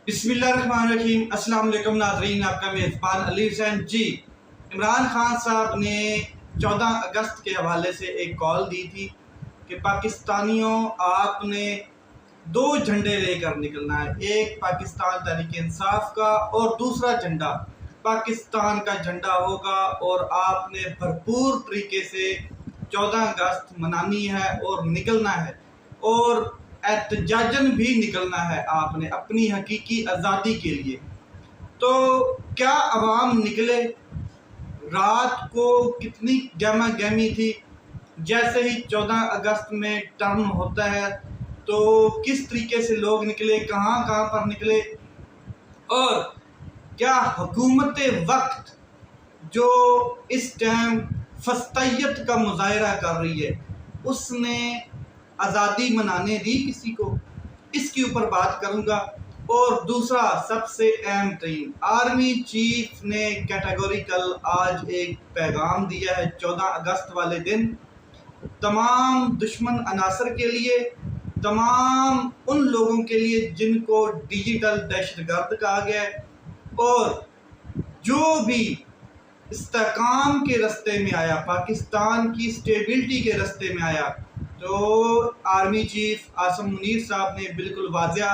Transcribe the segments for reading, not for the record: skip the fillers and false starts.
बिस्मिल्लाहिर्रहमानिर्रहीम। अस्सलाम वालेकुम नाज़रीन, आपका मेज़बान अली हुसैन जी। इमरान खान साहब ने 14 अगस्त के हवाले से एक कॉल दी थी कि पाकिस्तानियों, आपने दो झंडे लेकर निकलना है, एक पाकिस्तान तहरीक इंसाफ का और दूसरा झंडा पाकिस्तान का झंडा होगा। और आपने भरपूर तरीके से 14 अगस्त मनानी है और निकलना है, और एहतजाजन भी निकलना है आपने अपनी हकीकी आज़ादी के लिए। तो क्या अवाम निकले? रात को कितनी गहमा गहमी थी। जैसे ही 14 अगस्त में टर्म होता है तो किस तरीके से लोग निकले, कहाँ कहाँ पर निकले, और क्या हुकूमत वक्त जो इस टाइम फस्तैयत का मुजाहरा कर रही है, उसने आज़ादी मनाने दी किसी को? इसके ऊपर बात करूंगा। और दूसरा सबसे अहम तरीन, आर्मी चीफ ने कैटेगोरिकल आज एक पैगाम दिया है 14 अगस्त वाले दिन तमाम दुश्मन अनासर के लिए, तमाम उन लोगों के लिए जिनको डिजिटल दहशतगर्द कहा गया है, और जो भी इस्तेकाम के रास्ते में आया, पाकिस्तान की स्टेबिलिटी के रास्ते में आया, तो आर्मी चीफ आसिम मुनीर साहब ने बिल्कुल वाज़िया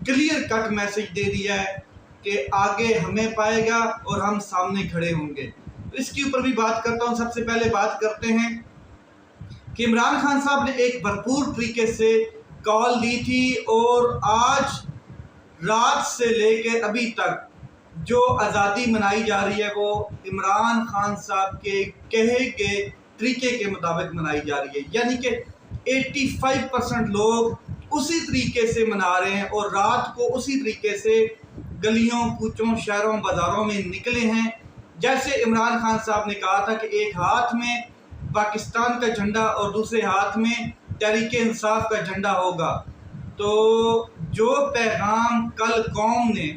क्लियर कट मैसेज दे दिया है कि आगे हमें पाएगा और हम सामने खड़े होंगे। तो इसके ऊपर भी बात करता हूँ। सबसे पहले बात करते हैं कि इमरान खान साहब ने एक भरपूर तरीके से कॉल दी थी, और आज रात से लेकर अभी तक जो आज़ादी मनाई जा रही है वो इमरान खान साहब के कहे गए तरीके के मुताबिक मनाई जा रही है। यानी कि 85% लोग उसी तरीके से मना रहे हैं, और रात को उसी तरीके से गलियों, कूचों, शहरों, बाज़ारों में निकले हैं। जैसे इमरान खान साहब ने कहा था कि एक हाथ में पाकिस्तान का झंडा और दूसरे हाथ में तहरीक इंसाफ का झंडा होगा। तो जो पैगाम कल कौम ने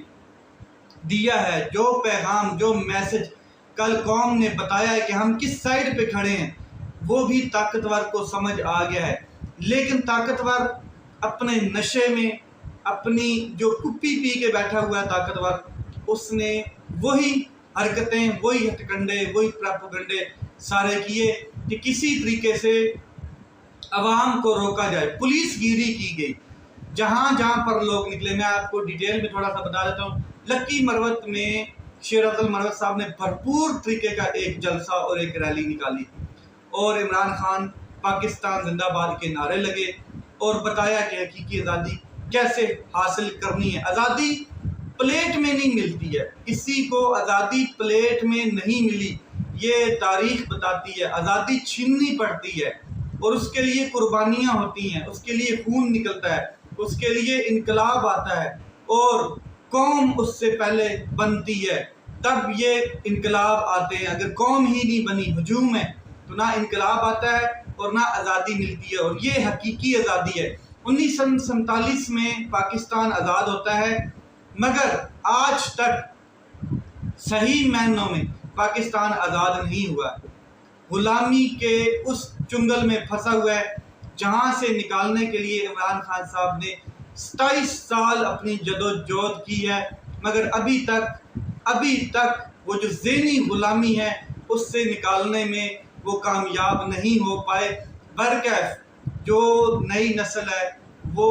दिया है, जो पैगाम, जो मैसेज कल कौम ने बताया है कि हम किस साइड पे खड़े हैं, वो भी ताकतवर को समझ आ गया है। लेकिन ताकतवर अपने नशे में, अपनी जो कुप्पी पी के बैठा हुआ है ताकतवर, उसने वही हरकतें, वही हथकंडे, वही प्रोपेगेंडे सारे किए कि किसी तरीके से अवाम को रोका जाए। पुलिस गिरी की गई जहाँ जहाँ पर लोग निकले। मैं आपको डिटेल में थोड़ा सा बता देता हूँ। लक्की मरवत में शेर अफजल मरवत साहब ने भरपूर तरीके का एक जलसा और एक रैली निकाली, और इमरान खान पाकिस्तान जिंदाबाद के नारे लगे और बताया कि हकीकी आज़ादी कैसे हासिल करनी है। आज़ादी प्लेट में नहीं मिलती है, किसी को आज़ादी प्लेट में नहीं मिली, ये तारीख बताती है। आज़ादी छीननी पड़ती है और उसके लिए कुर्बानियाँ होती हैं, उसके लिए खून निकलता है, उसके लिए इनकलाब आता है, और कौम उससे पहले बनती है, तब ये इनकलाब आते हैं। अगर कौम ही नहीं बनी, हजूम है, तो ना इनकलाब आता है और ना आज़ादी मिलती है। और ये हकीकी आज़ादी है। 1947 में पाकिस्तान आज़ाद होता है, मगर आज तक सही मायनों में पाकिस्तान आज़ाद नहीं हुआ। गुलामी के उस चुंगल में फंसा हुआ है, जहाँ से निकालने के लिए इमरान खान साहब ने 27 साल अपनी जदोजहद की है, मगर अभी तक वो जो ज़हनी गुलामी है उससे निकालने में वो कामयाब नहीं हो पाए। बरकैफ जो नई नस्ल है वो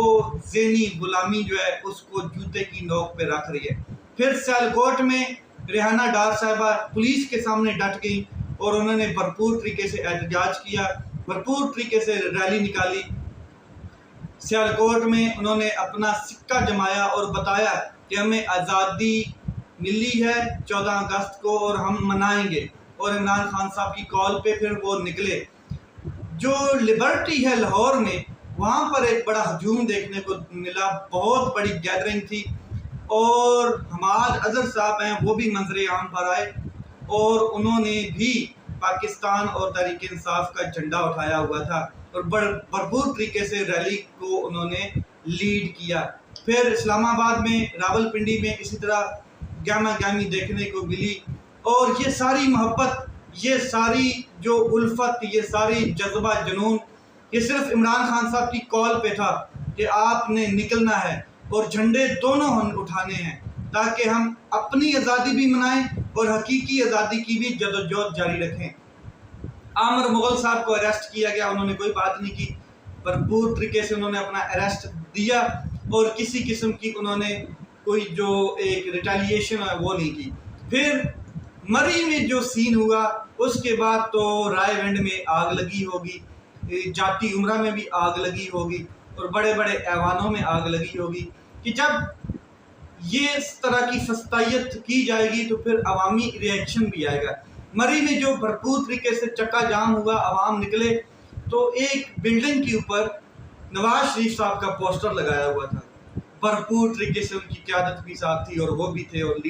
ज़हनी गुलामी जो है उसको जूते की नोक पे रख रही है। फिर सियालकोट में रेहाना डार साहिबा पुलिस के सामने डट गई और उन्होंने भरपूर तरीके से एहतजाज किया, भरपूर तरीके से रैली निकाली। सियालकोट में उन्होंने अपना सिक्का जमाया और बताया कि हमें आज़ादी मिली है 14 अगस्त को और हम मनाएंगे। और इमरान खान साहब की कॉल पे फिर वो निकले। जो लिबर्टी है लाहौर में, वहाँ पर एक बड़ा हजूम देखने को मिला, बहुत बड़ी गैदरिंग थी, और हमाद अजहर साहब हैं वो भी मंजरे आम पर आए, और उन्होंने भी पाकिस्तान और तहरीक इंसाफ का झंडा उठाया हुआ था, और भरपूर तरीके से रैली को उन्होंने लीड किया। फिर इस्लामाबाद में, रावलपिंडी में इसी तरह गहमा गहमी देखने को मिली। और ये सारी मोहब्बत, ये सारी जो उल्फत, ये सारी जज्बा, जुनून, ये सिर्फ इमरान खान साहब की कॉल पे था कि आपने निकलना है। और झंडे दोनों हम उठाने हैं ताकि हम अपनी आज़ादी भी मनाएं और हकीकी आज़ादी की भी जदोजहद जारी रखें। आमिर मुगल साहब को अरेस्ट किया गया, उन्होंने कोई बात नहीं की, भरपूर तरीके से उन्होंने अपना अरेस्ट दिया और किसी किस्म की उन्होंने कोई जो एक रिटेलिएशन है वो नहीं की। फिर मरी में जो सीन हुआ उसके बाद तो रायगंड में आग लगी होगी, जाती उमरा में भी आग लगी होगी और बड़े बड़े ऐवानों में आग लगी होगी कि जब ये इस तरह की फस्तायत की जाएगी तो फिर अवामी रिएक्शन भी आएगा। मरी में जो भरपूर तरीके से चक्का जाम हुआ, अवाम निकले, तो एक बिल्डिंग के ऊपर नवाज शरीफ साहब का पोस्टर लगाया हुआ था, भरपूर तरीके से उनकी क़यादत भी साथ थी और वो भी थे और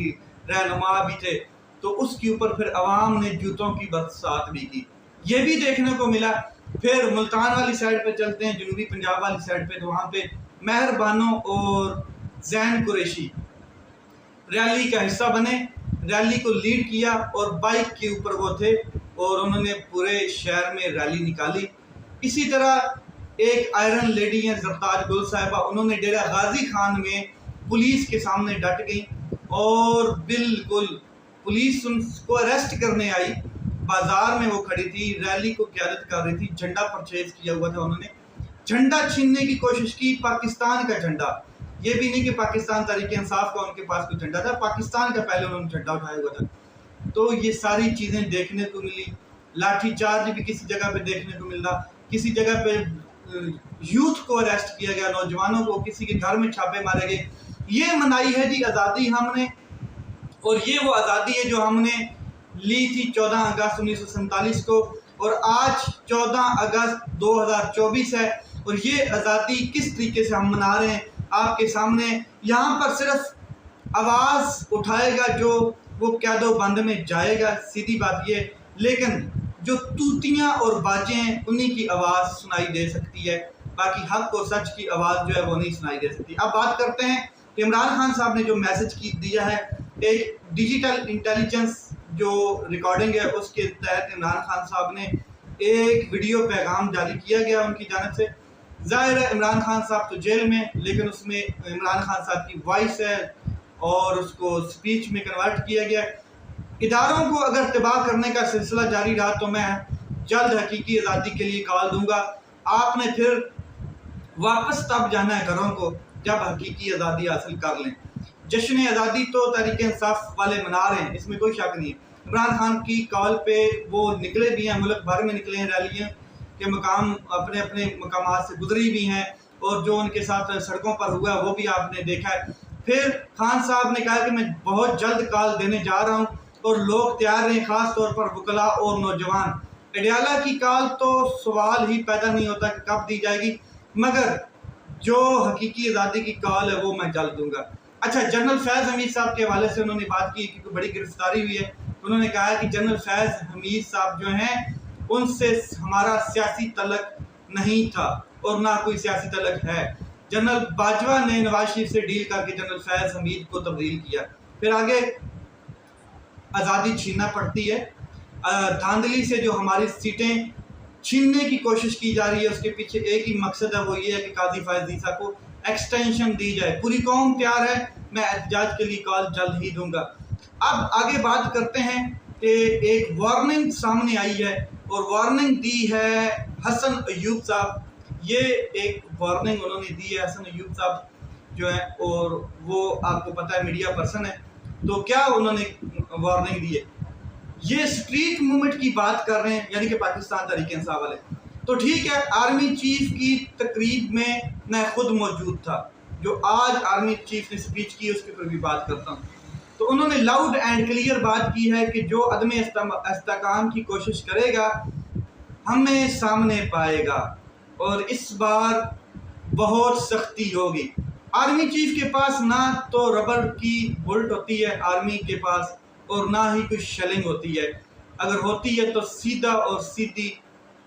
रहनुमा भी थे, तो उसके ऊपर फिर अवाम ने जूतों की बरसात भी की, ये भी देखने को मिला। फिर मुल्तान वाली साइड पे चलते हैं, जनूबी पंजाब वाली साइड पे, तो वहाँ पे महर बानो और जैन कुरैशी रैली का हिस्सा बने, रैली को लीड किया और बाइक के ऊपर वो थे और उन्होंने पूरे शहर में रैली निकाली। इसी तरह एक आयरन लेडी हैं जरताज गुल साहिबा, उन्होंने डेरा गाजी खान में पुलिस के सामने डट गई और बिल्कुल पुलिस उनको अरेस्ट करने आई, बाजार में वो खड़ी थी, रैली को क़यादत कर रही थी, झंडा परचेज किया हुआ था, उन्होंने झंडा छीनने की कोशिश की, पाकिस्तान का झंडा, ये भी नहीं कि पाकिस्तान तहरीक इंसाफ का उनके पास कोई झंडा था, पाकिस्तान का पहले उन्होंने झंडा उठाया हुआ था। तो ये सारी चीज़ें देखने को मिली, लाठीचार्ज भी किसी जगह पे देखने को मिला, किसी जगह पे यूथ को अरेस्ट किया गया, नौजवानों को, किसी के घर में छापे मारे गए। ये मनाई है जी आज़ादी हमने, और ये वो आज़ादी है जो हमने ली थी 14 अगस्त 1947 को, और आज 14 अगस्त 2024 है और ये आज़ादी किस तरीके से हम मना रहे हैं आपके सामने। यहाँ पर सिर्फ आवाज़ उठाएगा जो वो क़यादो बंद में जाएगा, सीधी बात ये, लेकिन जो तूतियाँ और बाजें हैं उन्हीं की आवाज़ सुनाई दे सकती है, बाकी हक और सच की आवाज़ जो है वो नहीं सुनाई दे सकती। अब बात करते हैं कि इमरान खान साहब ने जो मैसेज दिया है, एक डिजिटल इंटेलिजेंस जो रिकॉर्डिंग है उसके तहत इमरान खान साहब ने एक वीडियो पैगाम जारी किया गया उनकी जानिब से। ज़ाहिर है इमरान खान साहब तो जेल में, लेकिन उसमें इमरान खान साहब की वॉइस है और उसको स्पीच में कन्वर्ट किया गया। इदारों को अगर तबाह करने का सिलसिला जारी रहा तो मैं जल्द हकीकी आज़ादी के लिए कॉल दूंगा। आपने फिर वापस तब जाना है घरों को जब हकीकी आज़ादी हासिल कर लें। जश्न आज़ादी तो तहरीक इंसाफ वाले मना रहे हैं, इसमें कोई शक नहीं है। इमरान खान की कॉल पे वो निकले भी हैं, मुल्क भर में निकले हैं, रैलियाँ के मकाम अपने अपने मकामात से गुजरी भी हैं और जो उनके साथ सड़कों पर हुआ वो भी आपने देखा है। फिर खान साहब ने कहा कि मैं बहुत जल्द कॉल देने जा रहा हूँ और लोग तैयार रहें, ख़ास तौर पर वकला और नौजवान। अडियाला की कॉल तो सवाल ही पैदा नहीं होता कि कब दी जाएगी, मगर जो हकीकी आज़ादी की कॉल है वो मैं जल्द दूंगा। अच्छा, जनरल फैज़ हमीद साहब के हवाले से उन्होंने बात की क्योंकि बड़ी गिरफ्तारी हुई है। उन्होंने कहा कि जनरल फैज़ हमीद साहब जो हैं उनसे हमारा सियासी तल्लक नहीं था और ना कोई सियासी तल्लक है। जनरल बाजवा ने नवाज शरीफ से डील करके जनरल फैज़ हमीद को तब्दील किया। फिर आगे आज़ादी छीनना पड़ती है, धांधली से जो हमारी सीटें छीनने की कोशिश की जा रही है उसके पीछे एक ही मकसद है, वो ये है कि काजी फैज़ ईसा को एक्सटेंशन दी जाए। पूरी कौम तैयार है, मैं एहतजाज के लिए कॉल जल्द ही दूंगा। अब आगे बात करते हैं कि एक वार्निंग सामने आई है और वार्निंग दी है हसन अयूब साहब। ये एक वार्निंग उन्होंने दी है हसन अयूब साहब जो है, और वो आपको पता है मीडिया पर्सन है। तो क्या उन्होंने वार्निंग दी है, ये स्ट्रीट मूवमेंट की बात कर रहे हैं, यानी कि पाकिस्तान तहरीक इंसाफ वाले। तो ठीक है, आर्मी चीफ की तकरीब में मैं खुद मौजूद था, जो आज आर्मी चीफ ने स्पीच की उसके ऊपर भी बात करता हूँ। तो उन्होंने लाउड एंड क्लियर बात की है कि जो अदम इस्तेकाम की कोशिश करेगा हमें सामने पाएगा और इस बार बहुत सख्ती होगी। आर्मी चीफ के पास ना तो रबर की बुलेट होती है आर्मी के पास और ना ही कुछ शेलिंग होती है, अगर होती है तो सीधा और सीधी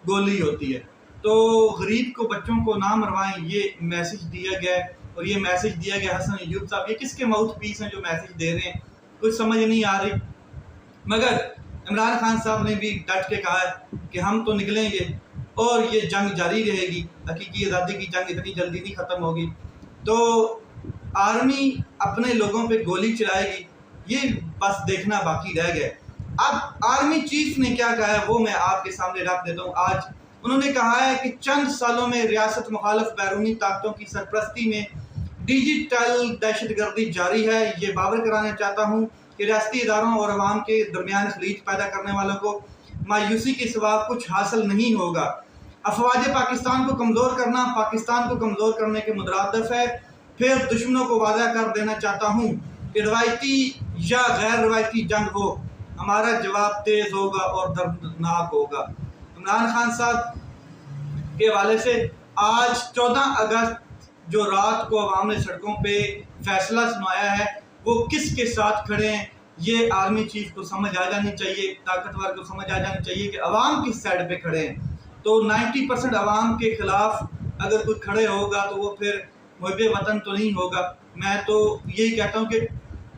गोली होती है। तो गरीब को, बच्चों को ना मरवाएं, ये मैसेज दिया गया है और ये मैसेज दिया गया हसन अयूब साहब। ये किसके माउथ पीस हैं जो मैसेज दे रहे हैं, कुछ समझ नहीं आ रही। मगर इमरान खान साहब ने भी डट के कहा है कि हम तो निकलेंगे और ये जंग जारी रहेगी, हकीकी आज़ादी की जंग इतनी जल्दी नहीं ख़त्म होगी। तो आर्मी अपने लोगों पे गोली चलाएगी, ये बस देखना बाकी रह गया। अब आर्मी चीफ ने क्या कहा है वो मैं आपके सामने रख देता हूँ। आज उन्होंने कहा है कि चंद सालों में रियासत मुखालिफ बैरूनी ताकतों की सरपरस्ती में डिजिटल दहशतगर्दी जारी है। ये बावर कराना चाहता हूँ कि रियासती इदारों और अवाम के दरमियान खलीज पैदा करने वालों को मायूसी के सिवा कुछ हासिल नहीं होगा। अफवाज पाकिस्तान को कमज़ोर करना पाकिस्तान को कमज़ोर करने के मुतरादिफ है। फिर दुश्मनों को वादा कर देना चाहता हूँ कि रवायती या गैर रवायती जंग हो, हमारा जवाब तेज़ होगा और दर्दनाक होगा। इमरान खान साहब के हवाले से आज 14 अगस्त जो रात को अवाम ने सड़कों पे फैसला सुनाया है वो किसके साथ खड़े हैं, ये आर्मी चीफ को समझ आ जानी चाहिए, ताकतवर को समझ आ जानी चाहिए कि अवाम किस साइड पे खड़े हैं। तो 90% अवाम के खिलाफ अगर कोई खड़े होगा तो वो फिर मुहब्बे वतन तो नहीं होगा। मैं तो यही कहता हूँ कि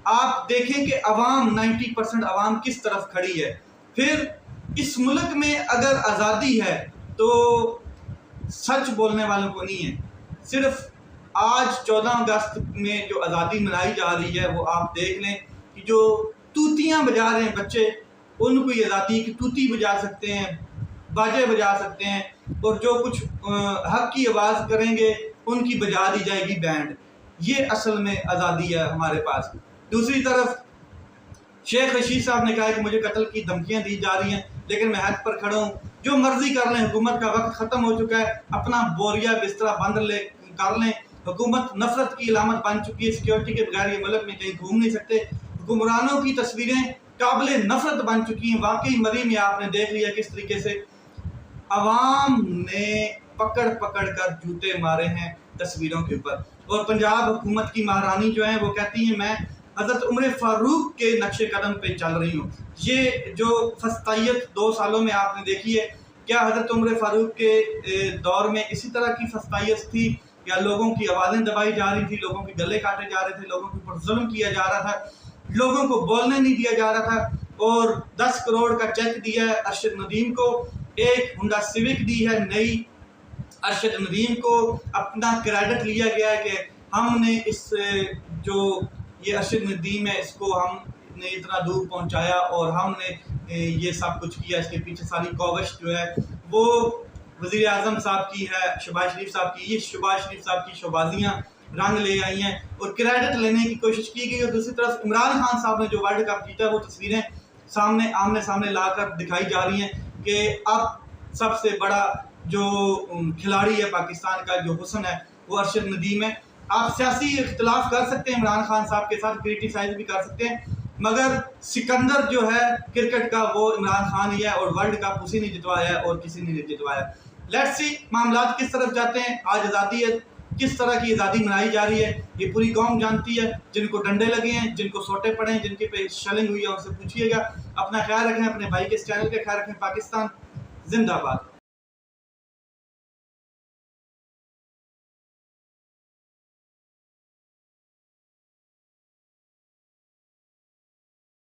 आप देखें कि अवाम 90% अवाम किस तरफ खड़ी है। फिर इस मुल्क में अगर आज़ादी है तो सच बोलने वालों को नहीं है। सिर्फ आज 14 अगस्त में जो आज़ादी मनाई जा रही है वो आप देख लें कि जो तूतियाँ बजा रहे हैं बच्चे, उनको ये आज़ादी की तूती बजा सकते हैं, बाजे बजा सकते हैं, और जो कुछ हक की आवाज़ करेंगे उनकी बजा दी जाएगी बैंड। ये असल में आज़ादी है हमारे पास। दूसरी तरफ शेख रशीद साहब ने कहा कि मुझे कत्ल की धमकियाँ दी जा रही हैं, लेकिन मैं हक पर खड़ा हूँ, जो मर्जी कर लें, हुकूमत का वक्त ख़त्म हो चुका है, अपना बोरिया बिस्तरा बंद कर लें। हुकूमत नफरत की अलामत बन चुकी है, सिक्योरिटी के बगैर ये मुल्क में कहीं घूम नहीं सकते। हुक्मरानों की तस्वीरें काबिल नफरत बन चुकी हैं। वाकई मरी में आपने देख लिया किस तरीके से अवाम ने पकड़ पकड़ कर जूते मारे हैं तस्वीरों के ऊपर। और पंजाब हुकूमत की महारानी जो है वो कहती हैं मैं हज़रत उमर फ़ारूक के नक्शे कदम पे चल रही हूँ। ये जो फस्तायत 2 सालों में आपने देखी है, क्या हज़रत उमर फ़ारूक के दौर में इसी तरह की फस्तायत थी, या लोगों की आवाज़ें दबाई जा रही थी, लोगों के गले काटे जा रहे थे, लोगों के ऊपर जुल्म किया जा रहा था, लोगों को बोलने नहीं दिया जा रहा था? और 10 करोड़ का चेक दिया है अरशद नदीम को, एक हुंडा सिविक दी है नई। अरशद नदीम को अपना क्रेडिट लिया गया है कि हमने इस जो ये अरशद नदीम है इसको हमने इतना दूर पहुंचाया और हमने ये सब कुछ किया। इसके पीछे सारी कॉवश जो है वो वज़ीर आज़म साहब की है, शहबाज शरीफ साहब की। ये शहबाज शरीफ साहब की शहबाजियाँ रंग ले आई हैं और क्रेडिट लेने की कोशिश की गई। और दूसरी तरफ इमरान खान साहब ने जो वर्ल्ड कप जीता वो तस्वीरें सामने आमने सामने लाकर दिखाई जा रही हैं कि अब सबसे बड़ा जो खिलाड़ी है पाकिस्तान का, जो हुस्न है, वो अरशद नदीम है। आप सियासी इख्तिलाफ कर सकते हैं इमरान खान साहब के साथ, क्रिटिसाइज भी कर सकते हैं, मगर सिकंदर जो है क्रिकेट का वो इमरान खान ही है और वर्ल्ड कप उसी ने जितवाया है और किसी ने नहीं जितवाया। लेट्स सी मामलात किस तरफ जाते हैं। आज आज़ादी है, किस तरह की आज़ादी मनाई जा रही है ये पूरी कौम जानती है। जिनको डंडे लगे हैं, जिनको सोटे पड़े हैं, जिनके पे शेलिंग हुई है, उनसे पूछिएगा। अपना ख्याल रखें, अपने भाई के इस चैनल का ख्याल रखें। पाकिस्तान जिंदाबाद।